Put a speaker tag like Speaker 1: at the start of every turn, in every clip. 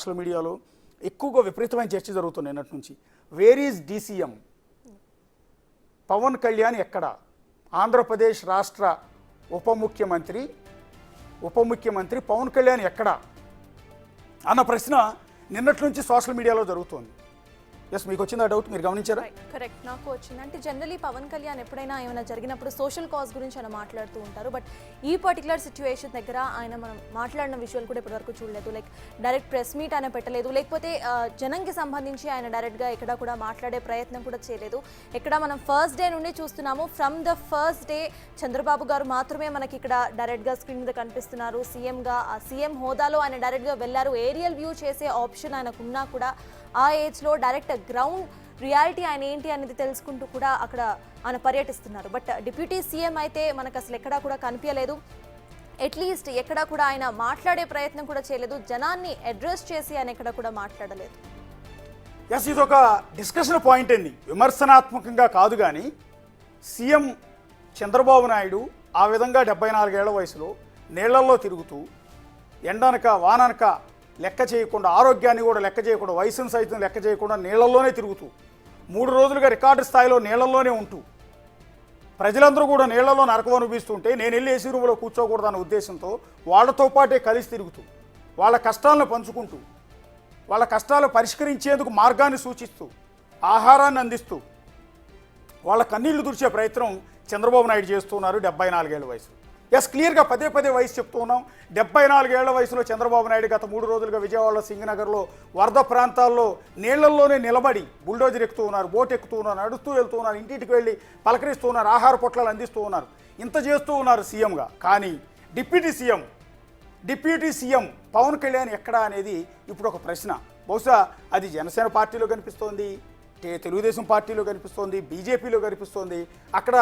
Speaker 1: Social మీడియాలో ఎక్కువగా విపరీతమైన చర్చ జరుగుతుంది నిన్నటి నుంచి. Where is DCM? Pawan Kalyan ఎక్కడ? ఆంధ్రప్రదేశ్ రాష్ట్ర ఉప ముఖ్యమంత్రి పవన్ కళ్యాణ్ ఎక్కడ అన్న ప్రశ్న నిన్నటి నుంచి సోషల్ మీడియాలో జరుగుతోంది. ఎస్, మీకు వచ్చింది ఆ డౌట్, మీరు గమనించారా?
Speaker 2: కరెక్ట్, నాకు వచ్చింది. అంటే జనరలీ పవన్ కళ్యాణ్ ఎప్పుడైనా ఏమైనా జరిగినప్పుడు సోషల్ కాజ్ గురించి ఆయన మాట్లాడుతూ ఉంటారు. బట్ ఈ పర్టికులర్ సిచ్యువేషన్ దగ్గర ఆయన మనం మాట్లాడిన విషయాలు కూడా ఇప్పటివరకు చూడలేదు. లైక్ డైరెక్ట్ ప్రెస్ మీట్ ఆయన పెట్టలేదు, లేకపోతే జనంకి సంబంధించి ఆయన డైరెక్ట్గా ఎక్కడ కూడా మాట్లాడే ప్రయత్నం కూడా చేయలేదు. ఎక్కడ మనం ఫస్ట్ డే నుండి చూస్తున్నాము. From the first day Chandrababu గారు మాత్రమే మనకి ఇక్కడ డైరెక్ట్గా స్క్రీన్ మీద కనిపిస్తున్నారు. సీఎంగా ఆ సీఎం హోదాలో ఆయన డైరెక్ట్గా వెళ్ళారు. ఏరియల్ వ్యూ చేసే ఆప్షన్ ఆయనకున్నా కూడా ఆ ఏజ్లో డైరెక్ట్ గ్రౌండ్ రియాలిటీ ఆయన ఏంటి అనేది తెలుసుకుంటూ కూడా అక్కడ ఆయన పర్యటిస్తున్నారు. బట్ డిప్యూటీ సీఎం అయితే మనకు అసలు ఎక్కడా కూడా కనిపించలేదు. అట్లీస్ట్ ఎక్కడా కూడా ఆయన మాట్లాడే ప్రయత్నం కూడా చేయలేదు. జనాన్ని అడ్రస్ చేసి ఆయన ఎక్కడ కూడా మాట్లాడలేదు.
Speaker 1: ఎస్, ఇది ఒక డిస్కషన్ పాయింట్ అండి, విమర్శనాత్మకంగా కాదు. కానీ సీఎం చంద్రబాబు నాయుడు ఆ విధంగా 74 ఏళ్ల వయసులో నీళ్లలో తిరుగుతూ ఎండనక వాననక లెక్క చేయకుండా, ఆరోగ్యాన్ని కూడా లెక్క చేయకుండా, వయసును సైతం లెక్క చేయకుండా నీళ్లలోనే తిరుగుతూ 3 రోజులుగా రికార్డు స్థాయిలో నీళ్లలోనే ఉంటూ ప్రజలందరూ కూడా నీళ్లలో నరకం అనిపిస్తుంటే నేను వెళ్ళి ఏసీ రూమ్లో కూర్చోకూడదన్న ఉద్దేశంతో వాళ్ళతో పాటే కలిసి తిరుగుతూ వాళ్ళ కష్టాలను పంచుకుంటూ వాళ్ళ కష్టాలు పరిష్కరించేందుకు మార్గాన్ని సూచిస్తూ ఆహారాన్ని అందిస్తూ వాళ్ళ కన్నీళ్లు తుడిచే ప్రయత్నం చంద్రబాబు నాయుడు చేస్తున్నారు 74 ఏళ్ల వయసు. ఎస్, క్లియర్గా పదే వయసు చెప్తూ ఉన్నాం. 74 ఏళ్ల వయసులో చంద్రబాబు నాయుడు గత 3 రోజులుగా విజయవాడలో సింగనగర్లో వరద ప్రాంతాల్లో నీళ్లల్లోనే నిలబడి బుల్డోజర్ ఎక్కుతూ ఉన్నారు, బోట్ ఎక్కుతూ ఉన్నారు, నడుస్తూ వెళ్తూ ఉన్నారు, ఇంటింటికి వెళ్ళి పలకరిస్తూ ఉన్నారు, ఆహార పొట్లాలు అందిస్తూ ఉన్నారు. ఇంత చేస్తూ ఉన్నారు సీఎంగా. కానీ డిప్యూటీ సీఎం పవన్ కళ్యాణ్ ఎక్కడా అనేది ఇప్పుడు ఒక ప్రశ్న. బహుశా అది జనసేన పార్టీలో కనిపిస్తోంది, తెలుగుదేశం పార్టీలో కనిపిస్తోంది, బీజేపీలో కనిపిస్తోంది. అక్కడ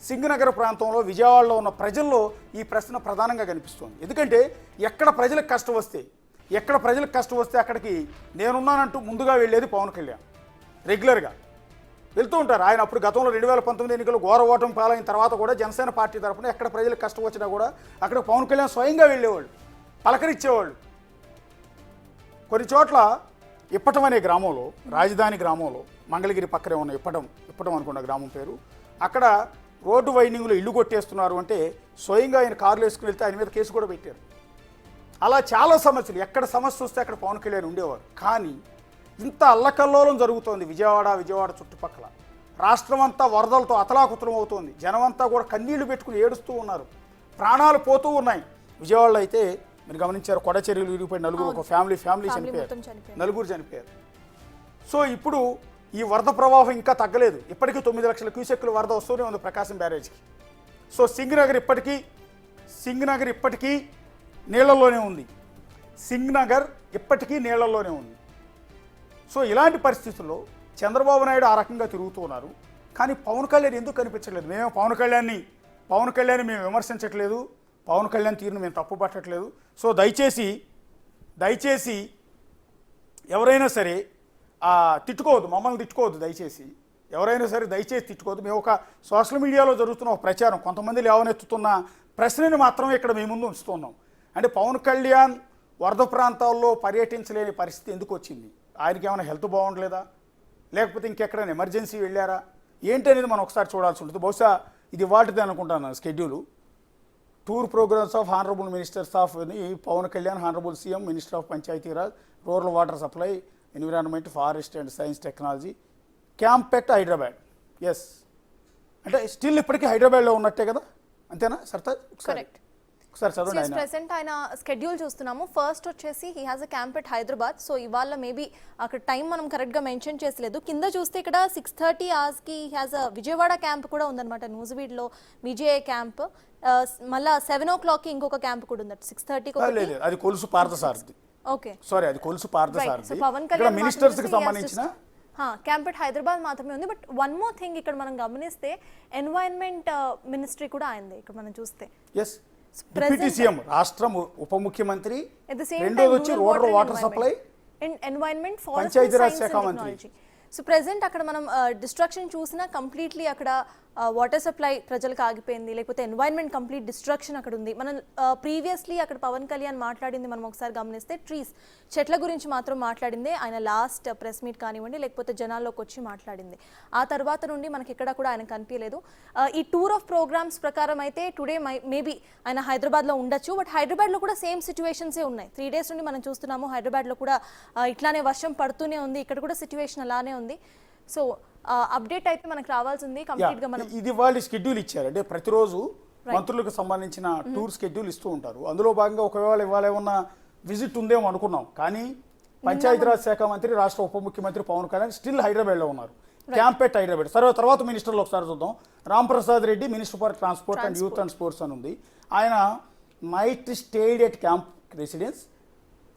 Speaker 1: సింగనగర్ ప్రాంతంలో విజయవాడలో ఉన్న ప్రజల్లో ఈ ప్రశ్న ప్రధానంగా కనిపిస్తోంది. ఎందుకంటే ఎక్కడ ప్రజలకు కష్టం వస్తే అక్కడికి నేనున్నానంటూ ముందుగా వెళ్ళేది పవన్ కళ్యాణ్. రెగ్యులర్గా వెళ్తూ ఉంటారు ఆయన. అప్పుడు గతంలో 2019 ఎన్నికలు ఘోర ఓటమి పాలైన తర్వాత కూడా జనసేన పార్టీ తరఫున ఎక్కడ ప్రజలకు కష్టం వచ్చినా కూడా అక్కడ పవన్ కళ్యాణ్ స్వయంగా వెళ్ళేవాళ్ళు, పలకరించేవాళ్ళు. కొన్ని చోట్ల ఇప్పటం అనే గ్రామంలో, రాజధాని గ్రామంలో, మంగళగిరి పక్కనే ఉన్న ఇప్పటం అనుకున్న గ్రామం పేరు, అక్కడ రోడ్డు వైండింగ్లో ఇల్లు కొట్టేస్తున్నారు అంటే స్వయంగా ఆయన కారులు వేసుకుని వెళ్తే ఆయన మీద కేసు కూడా పెట్టారు. అలా చాలా సమస్యలు, ఎక్కడ సమస్య వస్తే అక్కడ పవన్ కళ్యాణ్ ఉండేవారు. కానీ ఇంత అల్లకల్లోలం జరుగుతోంది విజయవాడ చుట్టుపక్కల. రాష్ట్రం అంతా వరదలతో అతలాకుతలం అవుతోంది. జనమంతా కూడా కన్నీళ్లు పెట్టుకుని ఏడుస్తూ ఉన్నారు, ప్రాణాలు పోతూ ఉన్నాయి. విజయవాడలో అయితే మీరు గమనించారు, కొడచెరువులు విరిగిపోయి ఒక ఫ్యామిలీ చనిపోయారు, 4 చనిపోయారు. సో ఇప్పుడు ఈ వరద ప్రవాహం ఇంకా తగ్గలేదు. ఇప్పటికీ 9 లక్షల క్యూసెక్కుల వరద వస్తూనే ఉంది ప్రకాశం బ్యారేజ్కి. సో సింగనగర్ ఇప్పటికీ నీళ్లలోనే ఉంది. సో ఇలాంటి పరిస్థితుల్లో చంద్రబాబు నాయుడు ఆ రకంగా తిరుగుతూ ఉన్నారు. కానీ పవన్ కళ్యాణ్ ఎందుకు కనిపించట్లేదు? మేము పవన్ కళ్యాణ్ మేము విమర్శించట్లేదు, పవన్ కళ్యాణ్ తీరును మేము తప్పు పట్టట్లేదు. సో దయచేసి ఎవరైనా సరే తిట్టుకోవద్దు, మమ్మల్ని తిట్టుకోవద్దు. ఎవరైనా సరే దయచేసి తిట్టుకోవద్దు. మేము ఒక సోషల్ మీడియాలో జరుగుతున్న ఒక ప్రచారం, కొంతమంది లేవనెత్తుతున్న ప్రశ్నని మాత్రమే ఇక్కడ మేము ముందు ఉంచుతున్నాం. అంటే పవన్ కళ్యాణ్ వరద ప్రాంతాల్లో పర్యటించలేని పరిస్థితి ఎందుకు వచ్చింది? ఆయనకి ఏమైనా హెల్త్ బాగుండలేదా, లేకపోతే ఇంకెక్కడైనా ఎమర్జెన్సీ వెళ్ళారా ఏంటి అనేది మనం ఒకసారి చూడాల్సి ఉంటుంది. బహుశా ఇది వాటిదే అనుకుంటాను schedule. Tour programs of honourable ministers of Pawan Kalyan, honourable CM, minister of Panchayati Raj, rural water supply, environment, forest and science technology, camp at Hyderabad. Yes, అంటే స్టిల్ ఇప్పటికీ హైదరాబాద్లో ఉన్నట్టే కదా, అంతేనా సర్తాజ్?
Speaker 2: కరెక్ట్. ప్రెసెంట్ ఆయన స్కెడ్యూల్ చూస్తున్నాము. ఫస్ట్ వచ్చేసి he has a camp at Hyderabad. So ఇవాళ మేబీ అక్కడ టైం మనం కరెక్ట్గా మెన్షన్ చేసలేదు. కింద చూస్తే ఇక్కడ 6:30 hours-కి he has a Vijayawada camp కూడా ఉందన్నమాట. న్యూజివీడ్లో విజయ క్యాంప్. మళ్ళీ 7 o'clock ఇంకొక క్యాంప్ కూడా ఉంది. 6:30
Speaker 1: అది కొలుసు పార్థసారథి.
Speaker 2: ఓకే,
Speaker 1: సారీ, అది కొలుసు పార్థసారథి.
Speaker 2: పవన్ కళ్యాణ్
Speaker 1: మినిస్టర్స్ కి సంబంధించిన
Speaker 2: క్యాంప్ ఎట్ హైదరాబాద్ మాత్రమే ఉంది. బట్ వన్ మోర్ థింగ్ ఇక్కడ మనం గమనిస్తే ఎన్వైరన్మెంట్ మినిస్ట్రీ కూడా అయింది ఇక్కడ మనం చూస్తే.
Speaker 1: ఎస్, డిప్యూటీ సీఎం రాష్ట్రం ఉప ముఖ్యమంత్రి, రెండోది వచ్చి rural water supply
Speaker 2: and environment,
Speaker 1: Panchayati Raj శాఖ మంత్రి.
Speaker 2: సో ప్రెసెంట్ అక్కడ మనం డిస్ట్రక్షన్ చూసినా కంప్లీట్లీ అక్కడ వాటర్ సప్లై ప్రజలకు ఆగిపోయింది, లేకపోతే ఎన్వైర్న్మెంట్ కంప్లీట్ డిస్ట్రక్షన్ అక్కడ ఉంది. మనం ప్రీవియస్లీ అక్కడ పవన్ కళ్యాణ్ మాట్లాడింది మనం ఒకసారి గమనిస్తే చెట్ల గురించి మాత్రం మాట్లాడిందే ఆయన లాస్ట్ ప్రెస్ మీట్ కానివ్వండి, లేకపోతే జనాల్లోకి వచ్చి మాట్లాడింది. ఆ తర్వాత నుండి మనకి ఎక్కడ కూడా ఆయన కనిపించలేదు. ఈ టూర్ ఆఫ్ ప్రోగ్రామ్స్ ప్రకారం అయితే టుడే మేబీ ఆయన హైదరాబాద్లో ఉండొచ్చు, బట్ హైదరాబాద్లో కూడా సేమ్ సిచ్యువేషన్సే ఉన్నాయి. 3 days నుండి మనం చూస్తున్నాము హైదరాబాద్లో కూడా ఇట్లానే వర్షం పడుతూనే ఉంది, ఇక్కడ కూడా సిచ్యువేషన్ అలానే ఉంది. సో అప్డేట్ అయితే మనకు రావాల్సింది కంప్లీట్ గా. మనం
Speaker 1: ఇది వాళ్ళు షెడ్యూల్ ఇచ్చారు, అంటే ప్రతిరోజు మంత్రులకు సంబంధించిన టూర్ షెడ్యూల్ ఇస్తూ ఉంటారు. అందులో భాగంగా ఒకవేళ ఇవాళ ఏమన్నా విజిట్ ఉందేమో అనుకున్నాం, కానీ పంచాయతీరాజ్ శాఖ మంత్రి రాష్ట్ర ఉప ముఖ్యమంత్రి పవన్ కళ్యాణ్ స్టిల్ హైదరాబాద్లో ఉన్నారు. Camp at Hyderabad. తర్వాత మినిస్టర్లు ఒకసారి చూద్దాం. Ramprasad Reddy minister for transport and youth and sports అని ఉంది. ఆయన might stayed at camp residence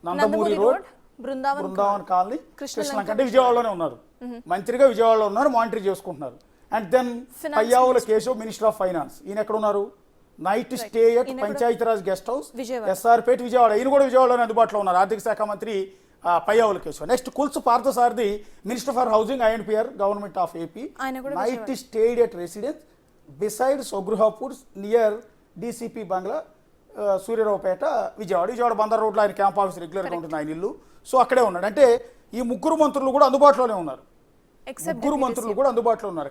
Speaker 1: Nandamuri road, Brindavan colony, Krishnalanka, అంటే విజయవాడలోనే ఉన్నారు. మంత్రిగా విజయవాడలో ఉన్నారు, మానిటర్ చేసుకుంటున్నారు. And then Payyavula Keshav minister of finance, ఈయన ఎక్కడ ఉన్నారు? Night stay at Panchayati Raj guest house, SR Pet, Vijayawada. ఈయన కూడా విజయవాడలోనే అందుబాటులో ఉన్నారు, ఆర్థిక శాఖ మంత్రి Payyavula Keshav. Next కుల్సు Parthasarathy minister for housing INPR government of AP, night stayed at residence beside Swagruhapur near DCP bungalow, Suryaraopet, Vijayawada Bandar రోడ్లో ఆయన క్యాంప్ ఆఫీస్ రెగ్యులర్గా ఉంటుంది, ఆయన ఇల్లు. సో అక్కడే ఉన్నాడు. అంటే ఈ ముగ్గురు మంత్రులు కూడా అందుబాటులోనే ఉన్నారు.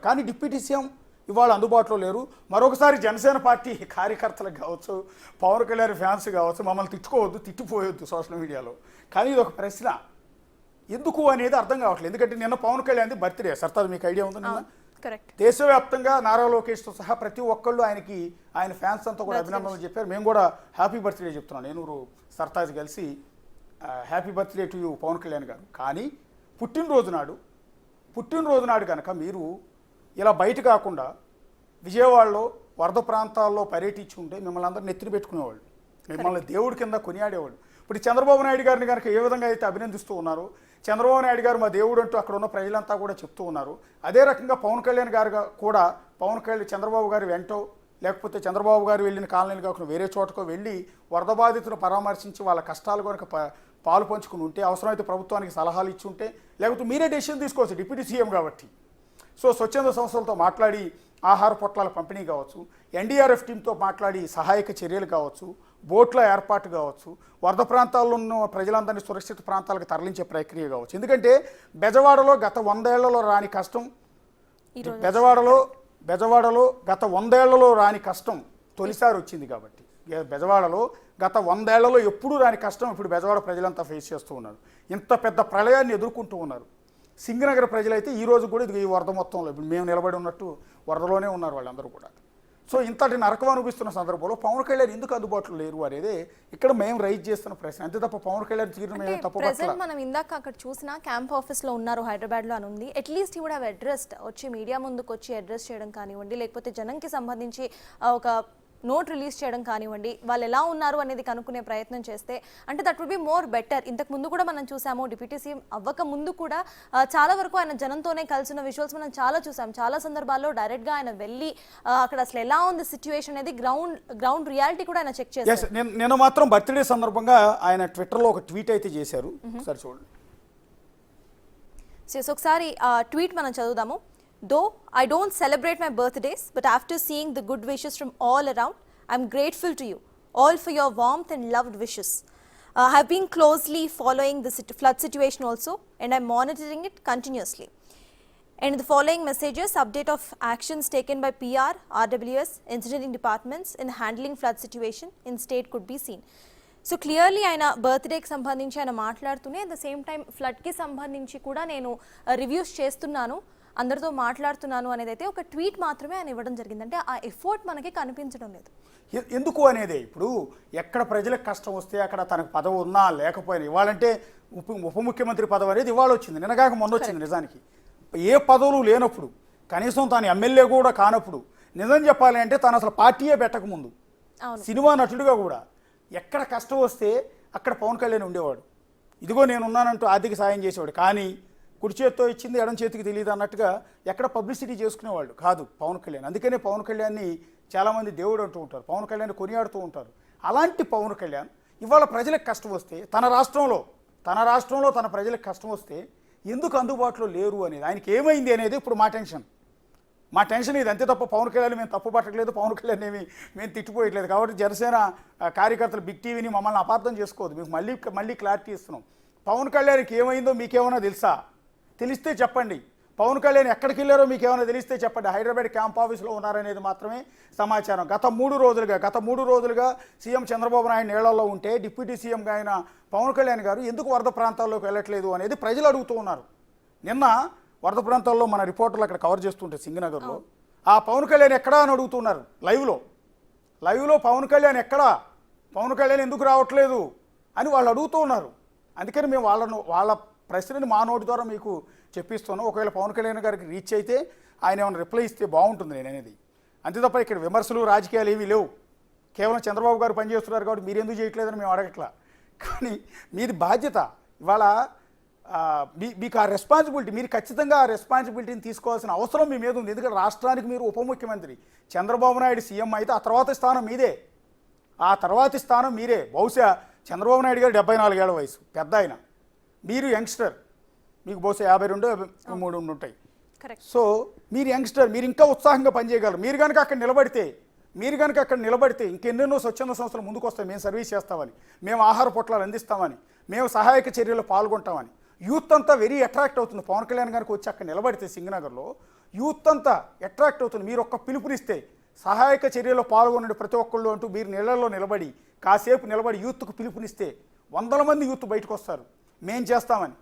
Speaker 1: కానీ డిప్యూటీ సీఎం ఇవాళ అందుబాటులో లేరు. మరొకసారి జనసేన పార్టీ కార్యకర్తలకు కావచ్చు, పవన్ కళ్యాణ్ ఫ్యాన్స్ కావచ్చు, మమ్మల్ని తిట్టుకోవద్దు, తిట్టిపోయొద్దు సోషల్ మీడియాలో. కానీ ఇది ఒక ప్రశ్న, ఎందుకు అనేది అర్థం కావట్లేదు. ఎందుకంటే నిన్న పవన్ కళ్యాణ్ బర్త్డే, సర్తాజ్ మీకు ఐడియా ఉంది? నిన్న దేశవ్యాప్తంగా నారా లోకేష్తో సహా ప్రతి ఒక్కళ్ళు ఆయన ఫ్యాన్స్ అంతా కూడా అభినందనలు చెప్పారు. మేము కూడా హ్యాపీ బర్త్డే చెప్తున్నాం, నేను సర్తాజ్ కలిసి happy birthday to you Pawan Kalyan garu. కానీ పుట్టినరోజు నాడు కనుక మీరు ఇలా బయట కాకుండా విజయవాడలో వరద ప్రాంతాల్లో పర్యటించి ఉంటే మిమ్మల్ని అందరూ నెత్తిన పెట్టుకునేవాళ్ళు, మిమ్మల్ని దేవుడి కింద కొనియాడేవాళ్ళు. ఇప్పుడు చంద్రబాబు నాయుడు గారిని కనుక ఏ విధంగా అయితే అభినందిస్తూ ఉన్నారు, చంద్రబాబు నాయుడు గారు మా దేవుడు అంటూ అక్కడ ఉన్న ప్రజలంతా కూడా చెప్తూ ఉన్నారు. అదే రకంగా పవన్ కళ్యాణ్ గారు కూడా చంద్రబాబు గారి వెంటో, లేకపోతే చంద్రబాబు గారు వెళ్ళిన కాలనీలు కాకుండా వేరే చోటకో వెళ్ళి వరద బాధితులు పరామర్శించి వాళ్ళ కష్టాలు కనుక పాలు పంచుకుని ఉంటే, అవసరమైతే ప్రభుత్వానికి సలహాలు ఇచ్చి ఉంటే, లేకపోతే మీరే డెసిషన్ తీసుకోవచ్చు డిప్యూటీ సీఎం కాబట్టి. సో స్వచ్ఛంద సంస్థలతో మాట్లాడి ఆహార పొట్లాల పంపిణీ కావచ్చు, ఎన్డీఆర్ఎఫ్ టీంతో మాట్లాడి సహాయక చర్యలు కావచ్చు, బోట్ల ఏర్పాటు కావచ్చు, వరద ప్రాంతాల్లో ఉన్న ప్రజలందరినీ సురక్షిత ప్రాంతాలకు తరలించే ప్రక్రియ కావచ్చు. ఎందుకంటే బెజవాడలో గత 100 ఏళ్లలో రాని కష్టం, బెజవాడలో గత 100 ఏళ్లలో రాని కష్టం తొలిసారి వచ్చింది. కాబట్టి బెజవాడలో గత 100 ఏళ్లలో ఎప్పుడూ రాని కష్టం ఇప్పుడు బెజవాడ ప్రజలంతా ఫేస్ చేస్తూ ఉన్నారు. ఇంత పెద్ద ప్రళయాన్ని ఎదుర్కొంటూ ఉన్నారు. సింగనగర్ ప్రజలైతే ఈ రోజు కూడా ఈ వరద మొత్తంలో ఇప్పుడు మేము నిలబడి ఉన్నట్టు వరదలోనే ఉన్నారు వాళ్ళందరూ కూడా. సో ఇంతటి నరకం అనిపిస్తున్న సందర్భంలో పవన్ కళ్యాణ్ ఎందుకు అందుబాటులో లేరు అనేది ఇక్కడ మేము రైజ్ చేస్తున్న ప్రశ్న. అంతే తప్ప పవన్ కళ్యాణ్ తీరును మేము తప్ప.
Speaker 2: మనం ఇందాక అక్కడ చూసిన క్యాంప్ ఆఫీస్లో ఉన్నారు హైదరాబాద్లో అని ఉంది. అట్లీస్ట్ ఈ వుడ్ హావ్ అడ్రస్డ్, వచ్చి మీడియా ముందుకు వచ్చి అడ్రస్ చేయడం కానివ్వండి, లేకపోతే జనంకి సంబంధించి ఒక నోట్ రిలీజ్ చేయడం కానివ్వండి, వాళ్ళు ఎలా ఉన్నారు అనేది కనుక్కునే ప్రయత్నం చేస్తే అంటే that would be more better. ఇంతకు ముందు కూడా మనం చూసాము, డిప్యూటీ సీఎం అవ్వక ముందు కూడా చాలా వరకు ఆయన జనంతోనే కలిసిన విజువల్స్ మనం చాలా చూసాం. చాలా సందర్భాల్లో డైరెక్ట్గా ఆయన వెళ్ళి అక్కడ అసలు ఎలా ఉంది సిచ్యువేషన్ అనేది గ్రౌండ్ రియాలిటీ కూడా ఆయన చెక్ చేశారు.
Speaker 1: నేను మాత్రం బర్త్డే సందర్భంగా ఆయన ట్విట్టర్లో ఒక ట్వీట్ అయితే చేశారు, ఒకసారి చూడండి.
Speaker 2: ఒకసారి ట్వీట్ మనం చదువుదాము. Though I don't celebrate my birthdays, but after seeing the good wishes from all around, I'm grateful to you all for your warmth and loved wishes. I have been closely following the flood situation also, and I'm monitoring it continuously. And the following messages, update of actions taken by PR, RWS, engineering departments in handling flood situation in state could be seen. So clearly ఆయన బర్త్డేకి సంబంధించి ఆయన మాట్లాడుతూనే at the same time ఫ్లడ్కి సంబంధించి కూడా నేను reviews చేస్తున్నాను, అందరితో మాట్లాడుతున్నాను అనేది అయితే ఒక ట్వీట్ మాత్రమే ఆయన ఇవ్వడం జరిగింది. అంటే ఆ ఎఫర్ట్ మనకి కనిపించడం లేదు.
Speaker 1: ఎందుకు అనేది ఇప్పుడు ఎక్కడ ప్రజలకు కష్టం వస్తే అక్కడ తనకు పదవి ఉన్నా లేకపోయినా, ఇవాళంటే ఉప ముఖ్యమంత్రి పదవి అనేది ఇవాళ వచ్చింది, నిన్నగాక మొన్న వచ్చింది. నిజానికి ఏ పదవులు లేనప్పుడు, కనీసం తాను ఎమ్మెల్యే కూడా కానప్పుడు, నిజం చెప్పాలి అంటే తను అసలు పార్టీయే పెట్టకముందు సినిమా నటుడిగా కూడా ఎక్కడ కష్టం వస్తే అక్కడ పవన్ కళ్యాణ్ ఉండేవాడు. ఇదిగో నేనున్నానంటూ ఆర్థిక సాయం చేసేవాడు. కానీ కుడి చేతితో ఇచ్చింది ఎడం చేతికి తెలియదు అన్నట్టుగా ఎక్కడ పబ్లిసిటీ చేసుకునేవాళ్ళు కాదు పవన్ కళ్యాణ్. అందుకనే పవన్ కళ్యాణ్ని చాలామంది దేవుడు అంటూ ఉంటారు, పవన్ కళ్యాణ్ కొనియాడుతూ ఉంటారు. అలాంటి పవన్ కళ్యాణ్ ఇవాళ ప్రజలకు కష్టం వస్తే, తన రాష్ట్రంలో తన ప్రజలకు కష్టం వస్తే ఎందుకు అందుబాటులో లేరు అనేది, ఆయనకి ఏమైంది అనేది ఇప్పుడు మా టెన్షన్. మా టెన్షన్ ఇది అంతే తప్ప పవన్ కళ్యాణ్ మేము తప్పు పట్టట్లేదు, పవన్ కళ్యాణ్ మేము తిట్టిపోయట్లేదు. కాబట్టి జనసేన కార్యకర్తలు బిగ్ టీవీని మమ్మల్ని అపార్థం చేసుకోవద్దు. మీకు మళ్ళీ క్లారిటీ ఇస్తున్నాం. పవన్ కళ్యాణ్కి ఏమైందో మీకేమైనా తెలుసా? తెలిస్తే చెప్పండి. పవన్ కళ్యాణ్ ఎక్కడికి వెళ్ళారో మీకు ఏమైనా తెలిస్తే చెప్పండి. హైదరాబాద్ క్యాంప్ ఆఫీస్లో ఉన్నారనేది మాత్రమే సమాచారం. గత మూడు రోజులుగా సీఎం చంద్రబాబు నాయుడు నీళ్లలో ఉంటే డిప్యూటీ సీఎంగా అయిన పవన్ కళ్యాణ్ గారు ఎందుకు వరద ప్రాంతాల్లోకి వెళ్ళట్లేదు అనేది ప్రజలు అడుగుతూ ఉన్నారు. నిన్న వరద ప్రాంతాల్లో మన రిపోర్టర్లు అక్కడ కవర్ చేస్తుంటే సింగనగర్లో ఆ పవన్ కళ్యాణ్ ఎక్కడా అని అడుగుతున్నారు. లైవ్లో పవన్ కళ్యాణ్ ఎక్కడా, పవన్ కళ్యాణ్ ఎందుకు రావట్లేదు అని వాళ్ళు అడుగుతూ ఉన్నారు. అందుకని మేము వాళ్ళ ప్రశ్నని మా నోటి ద్వారా మీకు చెప్పిస్తున్నాం. ఒకవేళ పవన్ కళ్యాణ్ గారికి రీచ్ అయితే ఆయన ఏమైనా రిప్లై ఇస్తే బాగుంటుంది నేను అనేది. అంతే తప్ప ఇక్కడ విమర్శలు రాజకీయాలు ఏమీ లేవు. కేవలం చంద్రబాబు గారు పనిచేస్తున్నారు కాబట్టి మీరు ఎందుకు చేయట్లేదని మేము అడగట్లా. కానీ మీది బాధ్యత. ఇవాళ మీకు ఆ రెస్పాన్సిబిలిటీ, మీరు ఖచ్చితంగా ఆ రెస్పాన్సిబిలిటీని తీసుకోవాల్సిన అవసరం మీ మీద ఉంది. ఎందుకంటే రాష్ట్రానికి మీరు ఉప ముఖ్యమంత్రి, చంద్రబాబు నాయుడు సీఎం అయితే ఆ తర్వాతి స్థానం మీరే. బహుశా చంద్రబాబు నాయుడు గారు 74 ఏళ్ల వయసు, పెద్ద ఆయన. మీరు యంగ్స్టర్, మీకు బహుశా 52-53 ఉంటాయి. సో మీరు యంగ్స్టర్, మీరు ఇంకా ఉత్సాహంగా పనిచేయగలరు. మీరు కనుక అక్కడ నిలబడితే ఇంకెన్నెన్నో స్వచ్ఛంద సంస్థలు ముందుకు వస్తాయి. మేము సర్వీస్ చేస్తామని, మేము ఆహార పొట్లాలు అందిస్తామని, మేము సహాయక చర్యలు పాల్గొంటామని. యూత్ అంతా వెరీ అట్రాక్ట్ అవుతుంది. పవన్ కళ్యాణ్ గారికి వచ్చి అక్కడ నిలబడితే సింగనగర్లో యూత్ అంతా అట్రాక్ట్ అవుతుంది. మీరు ఒక్క పిలుపునిస్తే సహాయక చర్యలో పాల్గొనండి ప్రతి ఒక్కళ్ళు అంటూ మీరు నీళ్ళల్లో నిలబడి కాసేపు నిలబడి యూత్కు పిలుపునిస్తే 100 మంది యూత్ బయటకు వస్తారు. మేం చేస్తామని.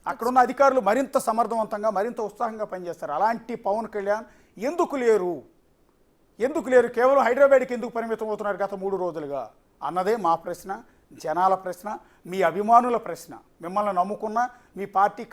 Speaker 1: అక్కడున్న అధికారులు మరింత సమర్థవంతంగా, మరింత ఉత్సాహంగా పనిచేస్తారు. అలాంటి పవన్ కళ్యాణ్ ఎందుకు లేరు? కేవలం హైదరాబాద్కి ఎందుకు పరిమితం అవుతున్నారు గత 3 రోజులుగా అన్నదే మా ప్రశ్న, జనాల ప్రశ్న, మీ అభిమానుల ప్రశ్న. మిమ్మల్ని నమ్ముకున్న మీ పార్టీ